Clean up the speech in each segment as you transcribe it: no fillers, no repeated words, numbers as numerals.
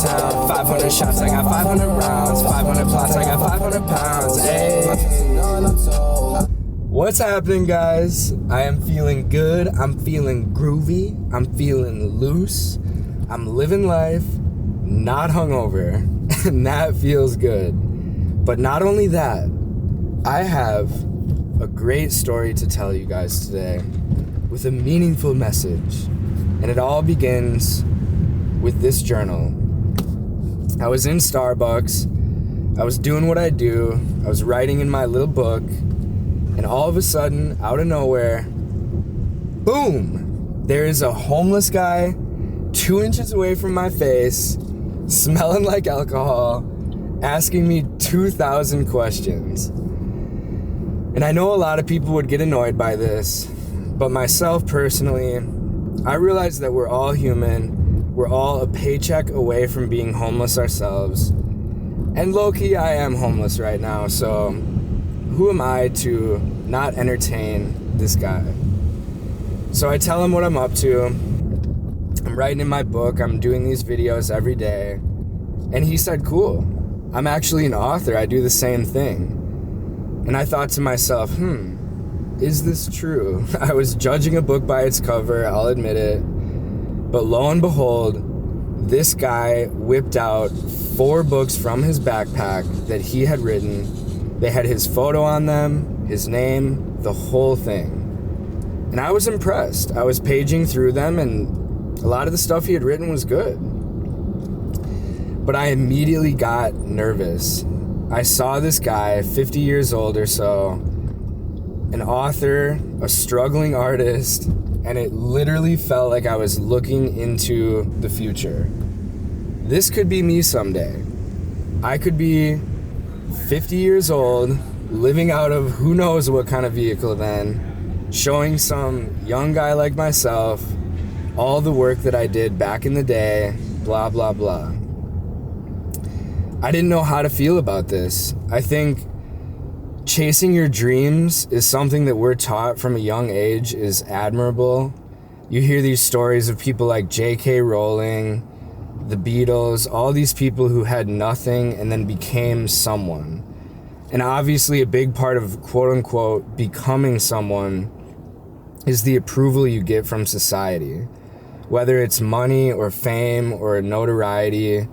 town. 500 shots, I got 500 rounds. 500 plots, I got 500 pounds. Hey. What's happening, guys? I am feeling good. I'm feeling groovy. I'm feeling loose. I'm living life, not hungover, and that feels good. But not only that, I have a great story to tell you guys today with a meaningful message. And it all begins with this journal. I was in Starbucks. I was doing what I do. I was writing in my little book. And all of a sudden, out of nowhere, boom! There is a homeless guy 2 inches away from my face, smelling like alcohol, asking me 2,000 questions. And I know a lot of people would get annoyed by this, but myself personally, I realize that we're all human. We're all a paycheck away from being homeless ourselves. And low-key, I am homeless right now, so who am I to not entertain this guy? So I tell him what I'm up to. I'm writing in my book. I'm doing these videos every day. And he said, cool. I'm actually an author. I do the same thing. And I thought to myself, is this true? I was judging a book by its cover, I'll admit it. But lo and behold, this guy whipped out 4 books from his backpack that he had written. They had his photo on them, his name, the whole thing. And I was impressed. I was paging through them, and a lot of the stuff he had written was good. But I immediately got nervous. I saw this guy, 50 years old or so, an author, a struggling artist, and it literally felt like I was looking into the future. This could be me someday. I could be 50 years old, living out of who knows what kind of vehicle then, showing some young guy like myself all the work that I did back in the day, blah, blah, blah. I didn't know how to feel about this. I think chasing your dreams is something that we're taught from a young age is admirable. You hear these stories of people like J.K. Rowling, the Beatles, all these people who had nothing and then became someone. And obviously a big part of quote-unquote becoming someone is the approval you get from society. Whether it's money or fame or notoriety,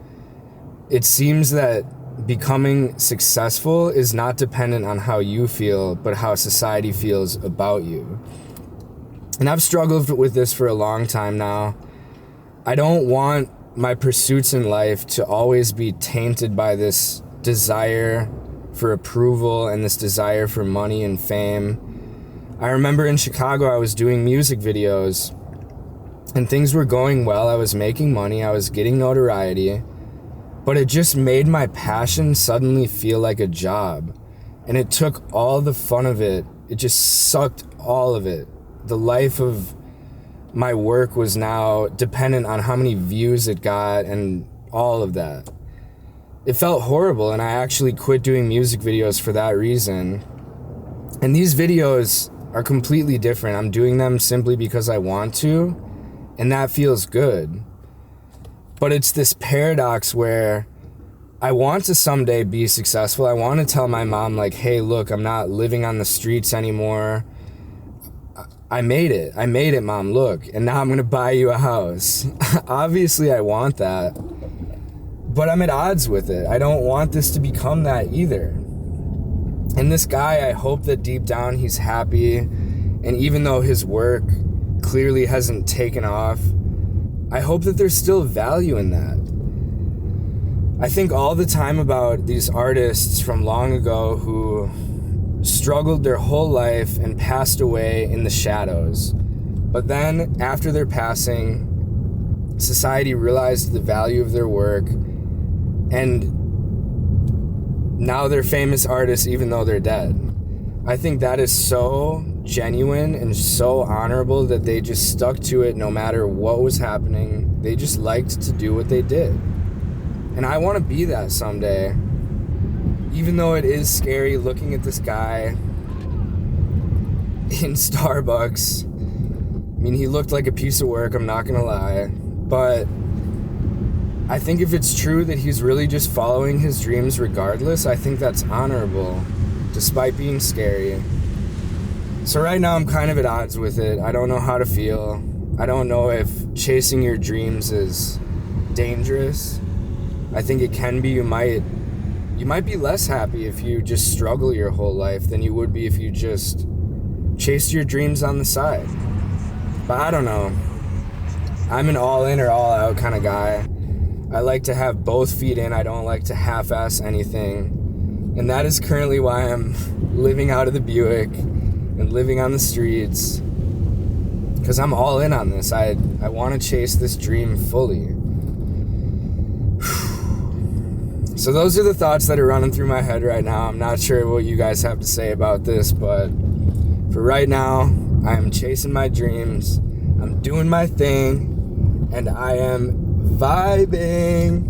it seems that becoming successful is not dependent on how you feel, but how society feels about you. And I've struggled with this for a long time now. I don't want my pursuits in life to always be tainted by this desire for approval and this desire for money and fame. I remember in Chicago, I was doing music videos and things were going well. I was making money. I was getting notoriety, but it just made my passion suddenly feel like a job. And it took all the fun of it. It just sucked all of it. The life of my work was now dependent on how many views it got and all of that. It felt horrible, and I actually quit doing music videos for that reason. And these videos are completely different. I'm doing them simply because I want to, and that feels good. But it's this paradox where I want to someday be successful. I want to tell my mom, like, hey, look, I'm not living on the streets anymore. I made it, Mom, look, and now I'm gonna buy you a house. Obviously, I want that, but I'm at odds with it. I don't want this to become that either. And this guy, I hope that deep down he's happy, and even though his work clearly hasn't taken off, I hope that there's still value in that. I think all the time about these artists from long ago who struggled their whole life and passed away in the shadows. But then, after their passing, society realized the value of their work, and now they're famous artists even though they're dead. I think that is so genuine and so honorable that they just stuck to it no matter what was happening. They just liked to do what they did. And I want to be that someday. Even though it is scary looking at this guy in Starbucks. I mean, he looked like a piece of work, I'm not gonna lie. But I think if it's true that he's really just following his dreams regardless, I think that's honorable, despite being scary. So right now I'm kind of at odds with it. I don't know how to feel. I don't know if chasing your dreams is dangerous. I think it can be. You might be less happy if you just struggle your whole life than you would be if you just chased your dreams on the side. But I don't know. I'm an all in or all out kind of guy. I like to have both feet in. I don't like to half-ass anything. And that is currently why I'm living out of the Buick and living on the streets, because I'm all in on this. I want to chase this dream fully. So those are the thoughts that are running through my head right now. I'm not sure what you guys have to say about this, but for right now, I am chasing my dreams. I'm doing my thing, and I am vibing.